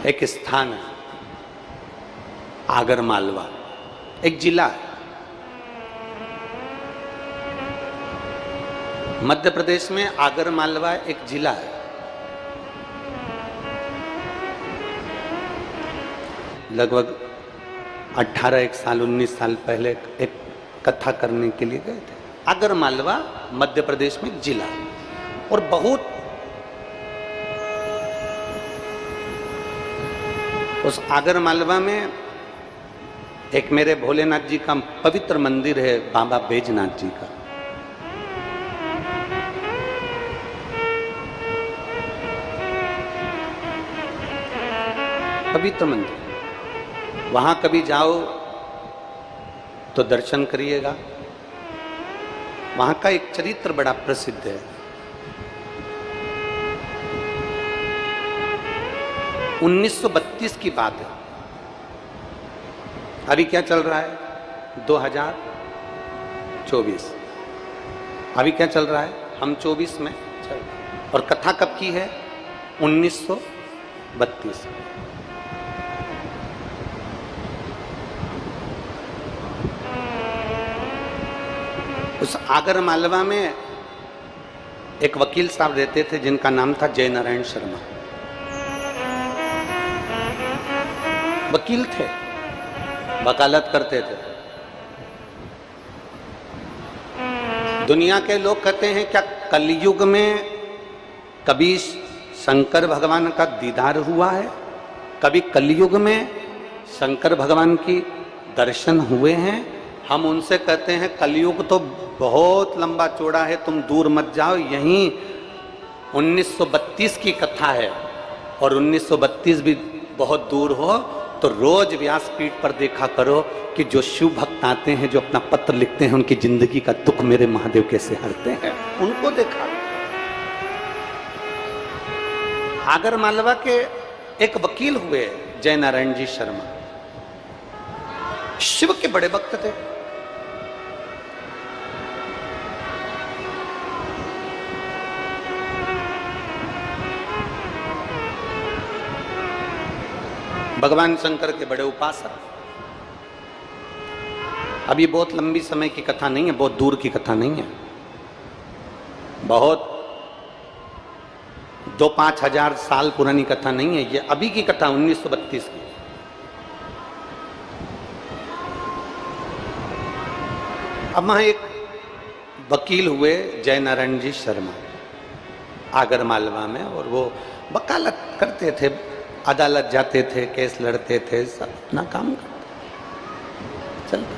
एक स्थान है आगर मालवा, एक जिला है मध्य प्रदेश में। आगर मालवा एक जिला है। लगभग 18 साल 19 साल पहले एक कथा करने के लिए गए थे। आगर मालवा मध्य प्रदेश में एक जिला और बहुत उस आगर मालवा में एक मेरे भोलेनाथ जी का पवित्र मंदिर है, बाबा बैजनाथ जी का। पवित्र मंदिर, वहां कभी जाओ तो दर्शन करिएगा। वहां का एक चरित्र बड़ा प्रसिद्ध है। 1932 की बात है। अभी क्या चल रहा है? 2024। अभी क्या चल रहा है? हम 24 में चल रहे हैं। और कथा कब की है? 1932। उस आगर मालवा में एक वकील साहब रहते थे जिनका नाम था जय नारायण शर्मा। वकील थे, वकालत करते थे। दुनिया के लोग कहते हैं क्या कलयुग में कभी शंकर भगवान का दीदार हुआ है? कभी कलयुग में शंकर भगवान की दर्शन हुए हैं? हम उनसे कहते हैं कलयुग तो बहुत लंबा चौड़ा है, तुम दूर मत जाओ। यहीं 1932 की कथा है और 1932 भी बहुत दूर हो तो रोज व्यासपीठ पर देखा करो कि जो शिव भक्त आते हैं, जो अपना पत्र लिखते हैं, उनकी जिंदगी का दुख मेरे महादेव कैसे हरते हैं, उनको देखा। आगर मालवा के एक वकील हुए जय नारायण जी शर्मा, शिव के बड़े भक्त थे। भगवान शंकर के बड़े उपासक। अब ये बहुत लंबी समय की कथा नहीं है, बहुत दूर की कथा नहीं है, बहुत 2-5 हजार साल पुरानी कथा नहीं है। ये अभी की कथा 1932 की। अब वहां एक वकील हुए जय नारायण जी शर्मा आगर मालवा में, और वो वकालत करते थे, अदालत जाते थे, केस लड़ते थे, सब अपना काम करते चलते।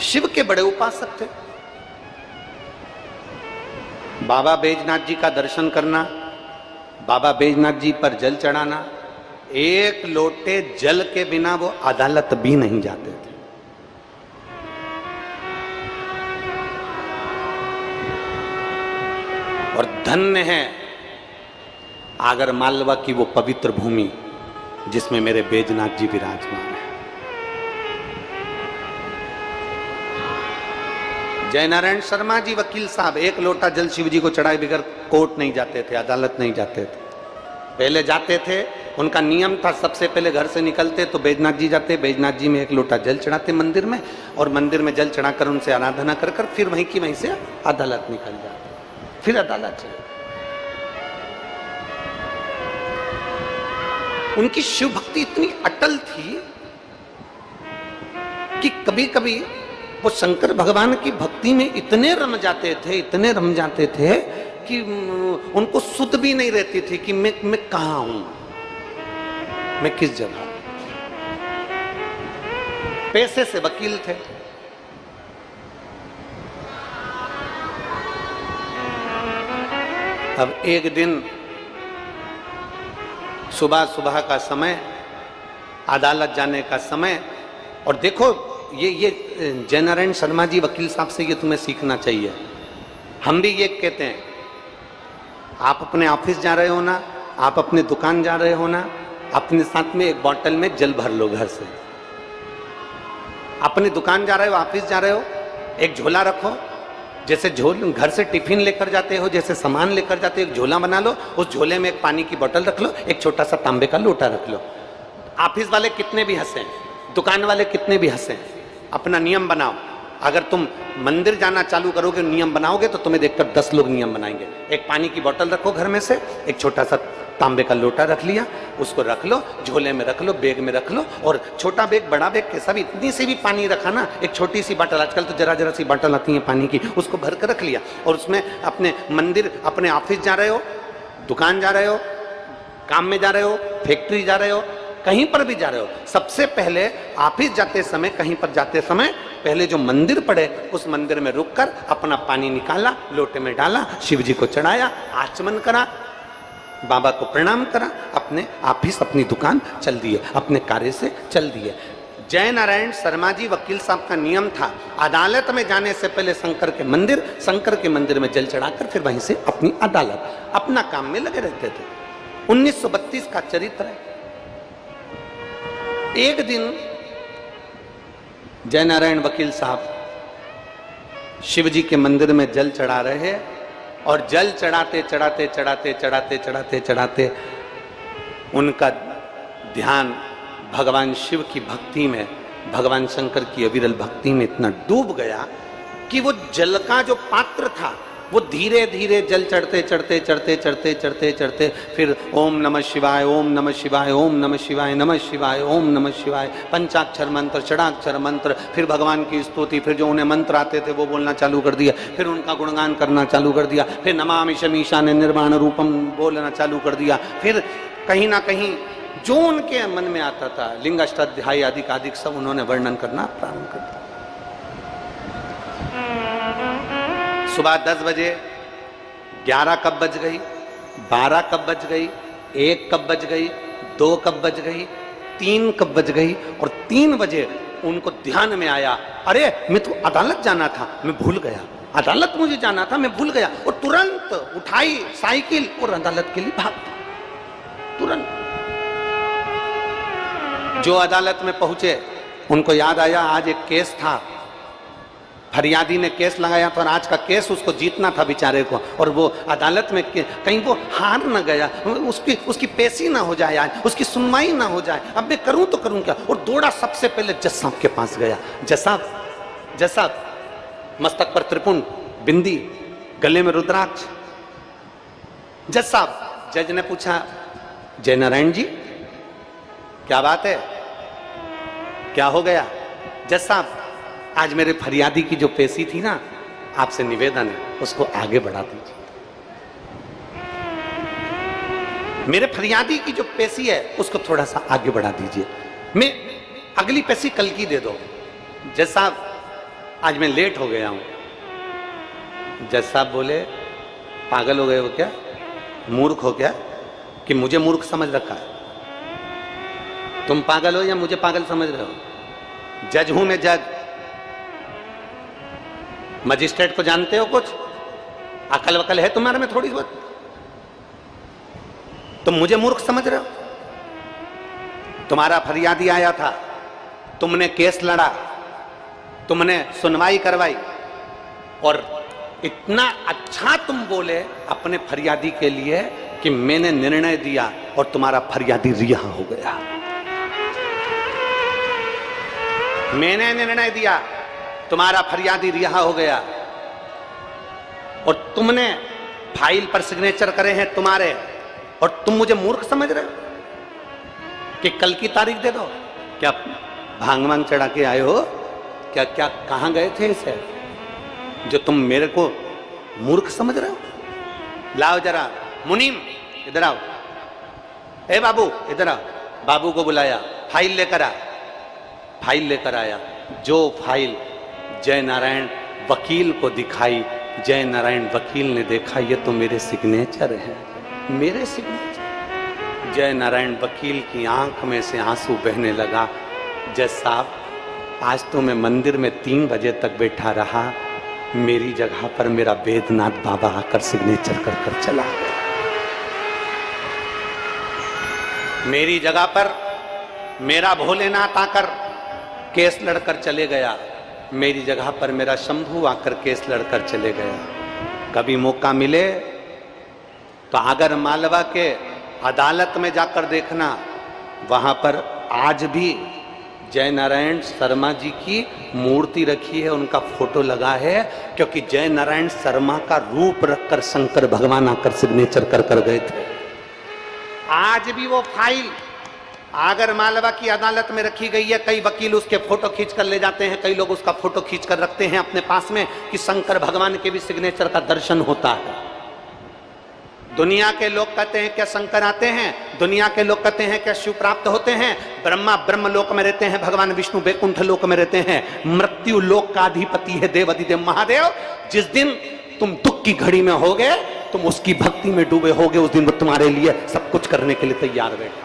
शिव के बड़े उपासक थे। बाबा बैजनाथ जी का दर्शन करना, बाबा बैजनाथ जी पर जल चढ़ाना, एक लोटे जल के बिना वो अदालत भी नहीं जाते थे। और धन्य है आगर मालवा की वो पवित्र भूमि जिसमें मेरे बैजनाथ जी विराजमान है। जय नारायण शर्मा जी वकील साहब एक लोटा जल शिव जी को चढ़ाए बगैर कोर्ट नहीं जाते थे, अदालत नहीं जाते थे। पहले जाते थे, उनका नियम था, सबसे पहले घर से निकलते तो बैजनाथ जी जाते, बैजनाथ जी में एक लोटा जल चढ़ाते मंदिर में, और मंदिर में जल चढ़ाकर उनसे आराधना कर कर फिर वहीं की वहीं से अदालत निकल जाते, फिर अदालत चले। उनकी शिव भक्ति इतनी अटल थी कि कभी कभी वो शंकर भगवान की भक्ति में इतने रम जाते थे, इतने रम जाते थे कि उनको सुध भी नहीं रहती थी कि मैं कहां हूं, मैं किस जगह। पैसे से वकील थे। अब एक दिन सुबह सुबह का समय, अदालत जाने का समय, और देखो ये जय नारायण शर्मा जी वकील साहब से ये तुम्हें सीखना चाहिए। हम भी ये कहते हैं, आप अपने ऑफिस जा रहे हो ना, आप अपने दुकान जा रहे हो ना, अपने साथ में एक बोतल में जल भर लो घर से। अपनी दुकान जा रहे हो, ऑफिस जा रहे हो, एक झोला रखो, जैसे घर से टिफिन लेकर जाते हो, जैसे सामान लेकर जाते हो, एक झोला बना लो, उस झोले में एक पानी की बोतल रख लो, एक छोटा सा तांबे का लोटा रख लो। ऑफिस वाले कितने भी हंसे, दुकान वाले कितने भी हंसे, अपना नियम बनाओ। अगर तुम मंदिर जाना चालू करोगे, नियम बनाओगे, तो तुम्हें देखकर 10 लोग नियम बनाएंगे। एक पानी की बोतल रखो घर में से, एक छोटा सा तांबे का लोटा रख लिया, उसको रख लो, झोले में रख लो, बैग में रख लो, और छोटा बैग बड़ा बैग कैसा भी, इतनी सी भी पानी रखा ना, एक छोटी सी बोतल, आजकल तो जरा जरा सी बोतल आती है पानी की, उसको भर कर रख लिया, और उसमें अपने मंदिर, अपने ऑफिस जा रहे हो, दुकान जा रहे हो, काम में जा रहे हो, फैक्ट्री जा रहे हो, कहीं पर भी जा रहे हो, सबसे पहले ऑफिस जाते समय, कहीं पर जाते समय पहले जो मंदिर पड़े उस मंदिर में रुककर अपना पानी निकाला, लोटे में डाला, शिव जी को चढ़ाया, आचमन करा, बाबा को प्रणाम करा, अपने ऑफिस, अपनी दुकान चल दिए, अपने कार्य से चल दिए। जय नारायण शर्मा जी वकील साहब का नियम था, अदालत में जाने से पहले शंकर के मंदिर में जल चढ़ाकर फिर वहीं से अपनी अदालत, अपना काम में लगे रहते थे। 1932 का चरित्र है। एक दिन जय नारायण वकील साहब शिव जी के मंदिर में जल चढ़ा रहे, और जल चढ़ाते चढ़ाते चढ़ाते चढ़ाते चढ़ाते चढ़ाते उनका ध्यान भगवान शिव की भक्ति में, भगवान शंकर की अविरल भक्ति में इतना डूब गया कि वो जल का जो पात्र था वो धीरे धीरे जल चढ़ते चढ़ते चढ़ते चढ़ते चढ़ते चढ़ते फिर ओम नमः शिवाय, ओम नमः शिवाय, ओम नमः शिवाय, नमः शिवाय, ओम नमः शिवाय, पंचाक्षर मंत्र, षडाक्षर मंत्र, फिर भगवान की स्तुति, फिर जो उन्हें मंत्र आते थे वो बोलना चालू कर दिया, फिर उनका गुणगान करना चालू कर दिया, फिर नमामि शमीशान निर्वाण रूपम बोलना चालू कर दिया, फिर कहीं ना कहीं जो उनके मन में आता था लिंग अष्टाध्यायी अधिक सब उन्होंने वर्णन करना प्रारंभ कर दिया। सुबह 10 बजे, 11 कब बज गई, 12 कब बज गई, 1 कब बज गई, 2 कब बज गई, 3 कब बज गई, और 3 बजे उनको ध्यान में आया, अरे मैं तो अदालत जाना था, मैं भूल गया, अदालत मुझे जाना था, मैं भूल गया, और तुरंत उठाई साइकिल और अदालत के लिए भाग गया तुरंत। जो अदालत में पहुंचे उनको याद आया आज एक केस था, फरियादी ने केस लगाया था और आज का केस उसको जीतना था बेचारे को, और वो अदालत में कहीं वो हार न गया, उसकी पेशी ना हो जाए, आज उसकी सुनवाई ना हो जाए, अब मैं करूं तो करूं क्या, और दौड़ा सबसे पहले जज साहब के पास गया। जज साहब मस्तक पर त्रिपुंड, बिंदी, गले में रुद्राक्ष। जज साहब, जज ने पूछा जय नारायण जी क्या बात है, क्या हो गया? जज साहब आज मेरे फरियादी की जो पेशी थी ना, आपसे निवेदन है उसको आगे बढ़ा दीजिए। मेरे फरियादी की जो पेशी है उसको थोड़ा सा आगे बढ़ा दीजिए, मैं अगली पेशी कल की दे दो। जज साहब आज मैं लेट हो गया हूं। जज साहब बोले पागल हो गए हो क्या, मूर्ख हो क्या, कि मुझे मूर्ख समझ रखा है? तुम पागल हो या मुझे पागल समझ रहे हो? जज हूं मैं, जज। मजिस्ट्रेट को जानते हो कुछ? अकल वकल है तुम्हारे में थोड़ी बहुत? तुम मुझे मूर्ख समझ रहे हो? तुम्हारा फरियादी आया था, तुमने केस लड़ा, तुमने सुनवाई करवाई, और इतना अच्छा तुम बोले अपने फरियादी के लिए कि मैंने निर्णय दिया और तुम्हारा फरियादी रिहा हो गया। मैंने निर्णय दिया, तुम्हारा फरियादी रिहा हो गया, और तुमने फाइल पर सिग्नेचर करे हैं तुम्हारे, और तुम मुझे मूर्ख समझ रहे हो कि कल की तारीख दे दो? क्या भांग वांग चढ़ा के आए हो क्या? क्या कहां गए थे इसे जो तुम मेरे को मूर्ख समझ रहे हो? लाओ जरा, मुनीम इधर आओ, ए बाबू इधर आओ। बाबू को बुलाया, फाइल लेकर आ। फाइल लेकर आया, जो फाइल जय नारायण वकील को दिखाई, जय नारायण वकील ने देखा ये तो मेरे सिग्नेचर हैं, मेरे सिग्नेचर। जय नारायण वकील की आंख में से आंसू बहने लगा। जज साहब आज तो मैं मंदिर में 3 बजे तक बैठा रहा, मेरी जगह पर मेरा वेदनाथ बाबा आकर सिग्नेचर कर कर चला गया। मेरी जगह पर मेरा भोलेनाथ आकर केस लड़कर चले गया। मेरी जगह पर मेरा शंभू आकर केस लड़कर चले गया। कभी मौका मिले तो आगर मालवा के अदालत में जाकर देखना, वहां पर आज भी जय नारायण शर्मा जी की मूर्ति रखी है, उनका फोटो लगा है, क्योंकि जय नारायण शर्मा का रूप रखकर शंकर भगवान आकर सिग्नेचर कर गए थे। आज भी वो फाइल आगर मालवा की अदालत में रखी गई है। कई वकील उसके फोटो खींच कर ले जाते हैं, कई लोग उसका फोटो खींच कर रखते हैं अपने पास में कि शंकर भगवान के भी सिग्नेचर का दर्शन होता है। दुनिया के लोग कहते हैं क्या शंकर आते हैं, दुनिया के लोग कहते हैं क्या शिव प्राप्त होते हैं। ब्रह्मा ब्रह्म लोक में रहते हैं, भगवान विष्णु वैकुंठ लोक में रहते हैं। मृत्यु लोक का अधिपति है देव अधिदेव महादेव। जिस दिन तुम दुख की घड़ी में होगे, तुम उसकी भक्ति में डूबे होगे, उस दिन वो तुम्हारे लिए सब कुछ करने के लिए तैयार बैठा।